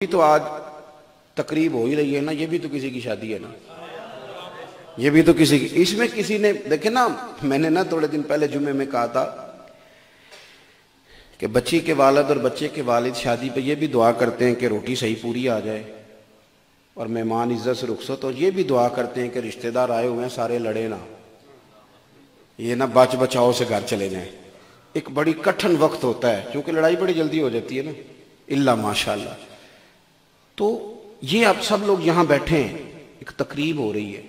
تو آج تقریب ہو ہی رہی ہے نا، یہ بھی تو کسی کی شادی ہے نا، یہ بھی تو کسی کی. اس میں کسی نے دیکھیں نا، میں نے نا تھوڑے دن پہلے جمعے میں کہا تھا کہ بچی کے والد اور بچے کے والد شادی پہ یہ بھی دعا کرتے ہیں کہ روٹی صحیح پوری آ جائے اور مہمان عزت سے رخصت ہو. یہ بھی دعا کرتے ہیں کہ رشتہ دار آئے ہوئے ہیں سارے لڑے نہ، یہ نہ بچ بچاؤ سے گھر چلے جائیں. ایک بڑی کٹھن وقت ہوتا ہے کیونکہ لڑائی بڑی جلدی ہو جاتی ہے نا، اللہ ماشاءاللہ. تو یہ اب سب لوگ یہاں بیٹھے ہیں، ایک تقریب ہو رہی ہے،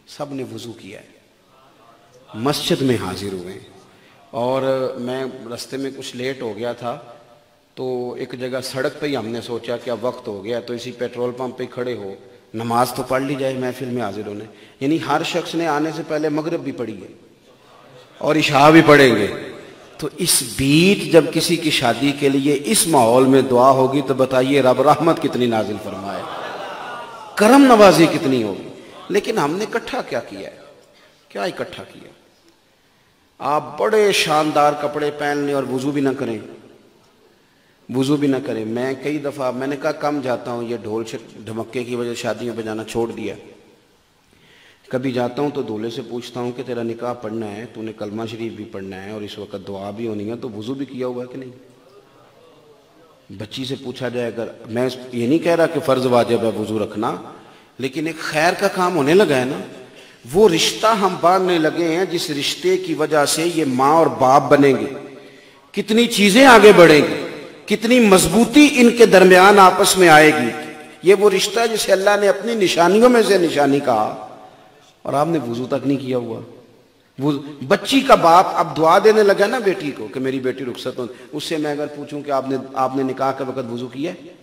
سب نے وضو کیا ہے، مسجد میں حاضر ہوئے ہیں. اور میں رستے میں کچھ لیٹ ہو گیا تھا تو ایک جگہ سڑک پہ ہی ہم نے سوچا کہ اب وقت ہو گیا تو اسی پیٹرول پمپ پہ کھڑے ہو نماز تو پڑھ لی جائے محفل میں حاضر ہونے. یعنی ہر شخص نے آنے سے پہلے مغرب بھی پڑھی ہے اور عشاء بھی پڑھیں گے. تو اس بیچ جب کسی کی شادی کے لیے اس ماحول میں دعا ہوگی تو بتائیے رب رحمت کتنی نازل فرمائے، کرم نوازی کتنی ہوگی. لیکن ہم نے اکٹھا کیا کیا ہے؟ کیا اکٹھا کیا؟ آپ بڑے شاندار کپڑے پہن لیں اور وضو بھی نہ کریں، وضو بھی نہ کریں. میں کئی دفعہ میں نے کہا کم جاتا ہوں، یہ ڈھول ڈھمکے کی وجہ سے شادیوں پہ جانا چھوڑ دیا. کبھی جاتا ہوں تو دولے سے پوچھتا ہوں کہ تیرا نکاح پڑھنا ہے، تو نے کلمہ شریف بھی پڑھنا ہے اور اس وقت دعا بھی ہونی ہے، تو وضو بھی کیا ہوا ہے کہ نہیں؟ بچی سے پوچھا جائے. اگر میں یہ نہیں کہہ رہا کہ فرض واجب ہے وضو رکھنا، لیکن ایک خیر کا کام ہونے لگا ہے نا. وہ رشتہ ہم باندھنے لگے ہیں جس رشتے کی وجہ سے یہ ماں اور باپ بنیں گے، کتنی چیزیں آگے بڑھیں گی، کتنی مضبوطی ان کے درمیان آپس میں آئے گی. یہ وہ رشتہ جسے اللہ نے اپنی نشانیوں میں سے نشانی کہا اور آپ نے وضو تک نہیں کیا ہوا. بچی کا باپ اب دعا دینے لگا نا بیٹی کو کہ میری بیٹی رخصت ہو. اس سے میں اگر پوچھوں کہ آپ نے نکاح کے وقت وضو کیا ہے؟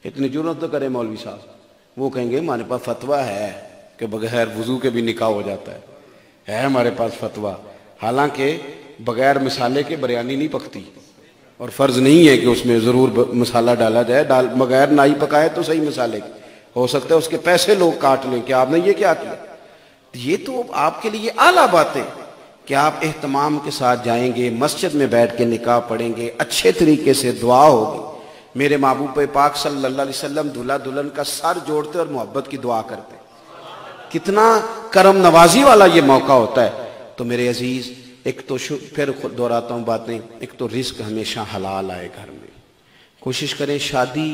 اتنی جرات تو کرے مولوی صاحب. وہ کہیں گے ہمارے پاس فتویٰ ہے کہ بغیر وضو کے بھی نکاح ہو جاتا ہے ہمارے پاس فتویٰ. حالانکہ بغیر مسالے کے بریانی نہیں پکتی اور فرض نہیں ہے کہ اس میں ضرور مسالہ ڈالا جائے. بغیر نائی پکائے تو صحیح مسالے کی ہو سکتا ہے اس کے پیسے لوگ کاٹ لیں کہ آپ نے یہ کیا کیا. یہ تو آپ کے لیے اعلیٰ باتیں کہ آپ اہتمام کے ساتھ جائیں گے، مسجد میں بیٹھ کے نکاح پڑھیں گے، اچھے طریقے سے دعا ہوگی. میرے محبوب پاک صلی اللہ علیہ وسلم دلہا دلہن کا سر جوڑتے اور محبت کی دعا کرتے. کتنا کرم نوازی والا یہ موقع ہوتا ہے. تو میرے عزیز، ایک تو پھر دہراتا ہوں باتیں، ایک تو رزق ہمیشہ حلال آئے گھر میں. کوشش کریں شادی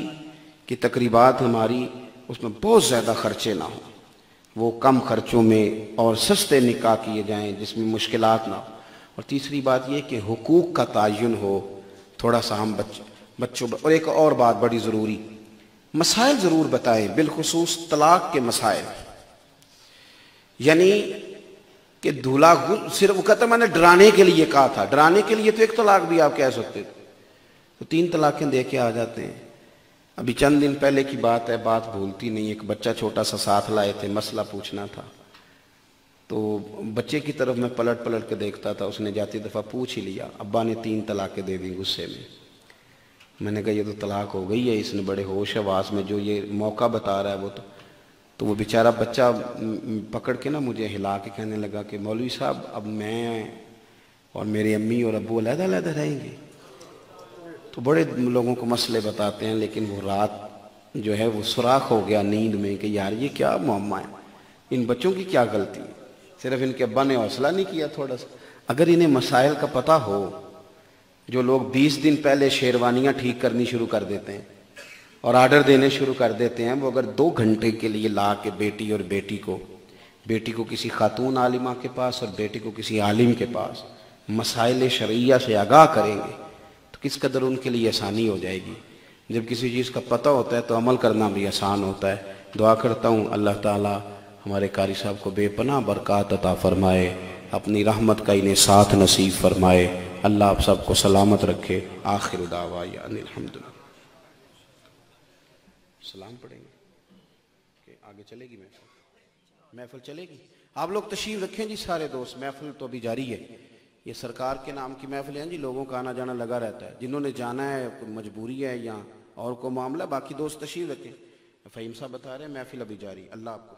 کی تقریبات ہماری اس میں بہت زیادہ خرچے نہ ہوں، وہ کم خرچوں میں اور سستے نکاح کیے جائیں جس میں مشکلات نہ ہو. اور تیسری بات یہ کہ حقوق کا تعین ہو. تھوڑا سا ہم بچوں اور ایک اور بات بڑی ضروری، مسائل ضرور بتائیں، بالخصوص طلاق کے مسائل. یعنی کہ دولہا صرف وہ کہتا میں نے ڈرانے کے لیے کہا تھا، ڈرانے کے لیے تو ایک طلاق بھی آپ کہہ سکتے تھے، تو 3 طلاقیں دے کے آ جاتے ہیں. ابھی چند دن پہلے کی بات ہے، بات بھولتی نہیں. ایک بچہ چھوٹا سا ساتھ لائے تھے، مسئلہ پوچھنا تھا. تو بچے کی طرف میں پلٹ پلٹ کے دیکھتا تھا، اس نے جاتی دفعہ پوچھ ہی لیا، ابا نے 3 طلاقیں دے دی غصے میں. میں نے کہا یہ تو طلاق ہو گئی ہے. اس نے بڑے ہوش حواس میں جو یہ موقع بتا رہا ہے وہ تو وہ بیچارہ بچہ پکڑ کے نا مجھے ہلا کے کہنے لگا کہ مولوی صاحب اب میں اور میری امی اور ابو علیحدہ علیحدہ رہیں گے. تو بڑے لوگوں کو مسئلے بتاتے ہیں، لیکن وہ رات جو ہے وہ سوراخ ہو گیا نیند میں کہ یار یہ کیا معمہ ہے، ان بچوں کی کیا غلطی ہے، صرف ان کے ابا نے حوصلہ نہیں کیا تھوڑا سا. اگر انہیں مسائل کا پتہ ہو، جو لوگ 20 دن پہلے شیروانیاں ٹھیک کرنی شروع کر دیتے ہیں اور آرڈر دینے شروع کر دیتے ہیں، وہ اگر 2 گھنٹے کے لیے لا کے بیٹی اور بیٹی کو کسی خاتون عالمہ کے پاس اور بیٹی کو کسی عالم کے پاس مسائل شرعیہ سے آگاہ کریں گے تو کس قدر ان کے لیے آسانی ہو جائے گی. جب کسی چیز کا پتہ ہوتا ہے تو عمل کرنا بھی آسان ہوتا ہے. دعا کرتا ہوں اللہ تعالی ہمارے قاری صاحب کو بے پناہ برکات عطا فرمائے، اپنی رحمت کا انہیں ساتھ نصیب فرمائے. اللہ آپ سب کو سلامت رکھے. آخر دعوانا ان الحمدللہ. سلام پڑھیں گے کہ آگے چلے گی محفل چلے گی. آپ لوگ تشریف رکھیں جی سارے دوست، محفل تو ابھی جاری ہے. یہ سرکار کے نام کی محفل ہے جی، لوگوں کا آنا جانا لگا رہتا ہے. جنہوں نے جانا ہے کوئی مجبوری ہے یا اور کوئی معاملہ، باقی دوست تشریف رکھیں. فہیم صاحب بتا رہے ہیں محفل ابھی جاری. اللہ آپ کو